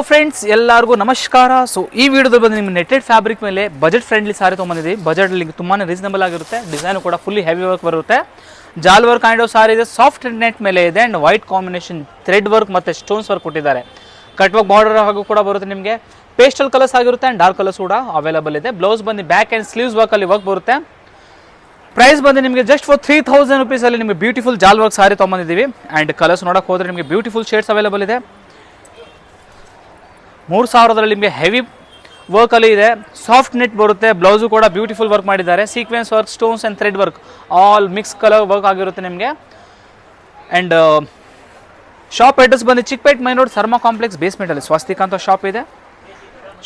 Friends ಎಲ್ಲರಿಗೂ ನಮಸ್ಕಾರ. So ಈ ವಿಡಿಯೋದಲ್ಲಿ ಬಂದು ನಿಮಗೆ ನೆಟೆಡ್ ಫ್ಯಾಬ್ರಿಕ್ ಮೇಲೆ ಬಜೆಟ್ ಫ್ರೆಂಡ್ಲಿ ಸಾರಿ ತೊಗೊಂಡಿದ್ದೀವಿ. ಬಜೆಟಲ್ಲಿ ತುಂಬಾ ರೀಸನಬಲ್ ಆಗಿರುತ್ತೆ. ಡಿಸೈನು ಕೂಡ ಫುಲ್ಲಿ ಹೆವಿ ವರ್ಕ್ ಬರುತ್ತೆ. ಜಾಲ್ ವರ್ಕ್ ಕೈಂಡ್ ಆಫ್ ಸಾರಿ ಇದೆ. ಸಾಫ್ಟ್ ನೆಟ್ ಮೇಲೆ ಇದೆ and white combination thread work ಮತ್ತು ಸ್ಟೋನ್ಸ್ ವರ್ಕ್ ಕೊಟ್ಟಿದ್ದಾರೆ. ಕಟ್ ವರ್ಕ್ ಬಾರ್ಡರ್ ಹಾಗೂ ಕೂಡ ಬರುತ್ತೆ. ನಿಮಗೆ ಪೇಸ್ಟಲ್ ಕಲರ್ಸ್ ಆಗಿರುತ್ತೆ ಆ್ಯಂಡ್ ಡಾರ್ಕ್ ಕಲರ್ಸ್ ಕೂಡ ಅವೈಲೇಬಲ್ ಇದೆ. ಬ್ಲೌಸ್ ಬಂದು ಬ್ಯಾಕ್ ಆ್ಯಂಡ್ ಸ್ಲೀವ್ಸ್ ವರ್ಕಲ್ಲಿ ವರ್ಕ್ ಬರುತ್ತೆ. ಪ್ರೈಸ್ ಬಂದು ನಿಮಗೆ ಜಸ್ಟ್ ಫಾರ್ 3000 ರುಪೀಸಲ್ಲಿ ನಿಮಗೆ ಬ್ಯೂಟಿಫುಲ್ ಜಾಲ್ ವರ್ಕ್ ಸಾರಿ ತೊಗೊಂಡಿದ್ದೀವಿ. ಆ್ಯಂಡ್ ಕಲರ್ಸ್ ನೋಡೋಕೆ ಹೋದರೆ ನಿಮಗೆ ಬ್ಯೂಟಿಫುಲ್ ಶೇಡ್ಸ್ ಅವೈಲೇಬಲ್ ಇದೆ. 3000 ನಿಮಗೆ ಹೆವಿ ವರ್ಕಲ್ಲಿ ಇದೆ. ಸಾಫ್ಟ್ ನೆಟ್ ಬರುತ್ತೆ. ಬ್ಲೌಸು ಕೂಡ ಬ್ಯೂಟಿಫುಲ್ ವರ್ಕ್ ಮಾಡಿದ್ದಾರೆ. Sequence work, stones and thread work all mix colour work ಆಗಿರುತ್ತೆ ನಿಮಗೆ. ಆ್ಯಂಡ್ ಶಾಪ್ ಅಡ್ರೆಸ್ ಬಂದು Chickpet main road Sarma complex ಬೇಸ್ಮೆಂಟಲ್ಲಿ ಸ್ವಸ್ತಿಕ್ ಅಂತ ಶಾಪ್ ಇದೆ.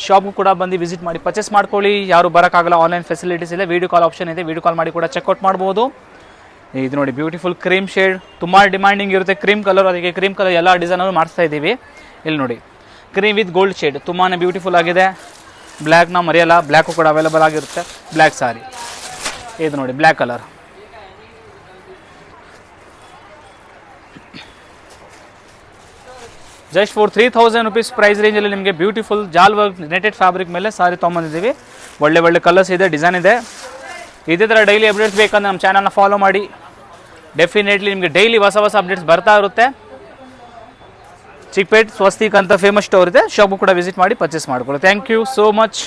ಶಾಪ್ಗೂ ಕೂಡ ಬಂದು ವಿಸಿಟ್ ಮಾಡಿ ಪರ್ಚೇಸ್ ಮಾಡ್ಕೊಳ್ಳಿ. ಯಾರು ಬರೋಕ್ಕಾಗಲ್ಲ, ಆನ್ಲೈನ್ ಫೆಸಿಲಿಟೀಸ್ ಇದೆ. ವೀಡಿಯೋ ಕಾಲ್ ಆಪ್ಷನ್ ಇದೆ. ವೀಡಿಯೋ ಕಾಲ್ ಮಾಡಿ ಕೂಡ ಚೆಕ್ಔಟ್ ಮಾಡ್ಬೋದು. ಇದು ನೋಡಿ ಬ್ಯೂಟಿಫುಲ್ ಕ್ರೀಮ್ ಶೇಡ್, ತುಂಬ ಡಿಮ್ಯಾಂಡಿಂಗ್ ಇರುತ್ತೆ ಕ್ರೀಮ್ ಕಲರ್. ಅದಕ್ಕೆ ಕ್ರೀಮ್ ಕಲರ್ ಎಲ್ಲ ಡಿಸೈನರು ಮಾಡಿಸ್ತಾ ಇದ್ದೀವಿ. ಇಲ್ಲಿ ನೋಡಿ ಕ್ರೀಮ್ ವಿತ್ ಗೋಲ್ಡ್ ಶೇಡ್ ತುಂಬಾ ಬ್ಯೂಟಿಫುಲ್ ಆಗಿದೆ. ಬ್ಲ್ಯಾಕ್ನ ಮರೆಯಲ್ಲ, ಬ್ಲ್ಯಾಕು ಕೂಡ ಅವೈಲೇಬಲ್ ಆಗಿರುತ್ತೆ. ಬ್ಲ್ಯಾಕ್ ಸಾರಿ ಇದು ನೋಡಿ black colour. Just for 3000 rupees price ರೇಂಜಲ್ಲಿ ನಿಮಗೆ ಬ್ಯೂಟಿಫುಲ್ ಜಾಲ್ ವರ್ಕ್ ನೆಟೆಡ್ ಫ್ಯಾಬ್ರಿಕ್ ಮೇಲೆ ಸಾರಿ ತೊಗೊಂಬಂದಿದ್ದೀವಿ. ಒಳ್ಳೆ ಕಲರ್ಸ್ ಇದೆ, ಡಿಸೈನ್ ಇದೆ. ಇದೇ ಥರ ಡೈಲಿ ಅಪ್ಡೇಟ್ಸ್ ಬೇಕಂದ್ರೆ ನಮ್ಮ ಚಾನಲ್ನ ಫಾಲೋ ಮಾಡಿ. ಡೆಫಿನೆಟ್ಲಿ ನಿಮಗೆ ಡೈಲಿ ಹೊಸ ಅಪ್ಡೇಟ್ಸ್ ಬರ್ತಾ ಇರುತ್ತೆ. ಚಿಕ್ಕಪೇಟ್ ಸ್ವಸ್ತಿಕ್ ಅಂತ ಫೇಮಸ್ ಸ್ಟೋರ್ ಇದೆ. ಶಾಪು ಕೂಡ ವಿಸಿಟ್ ಮಾಡಿ ಪರ್ಚೇಸ್ ಮಾಡ್ಕೊಳ್ಳಿ. Thank you so much.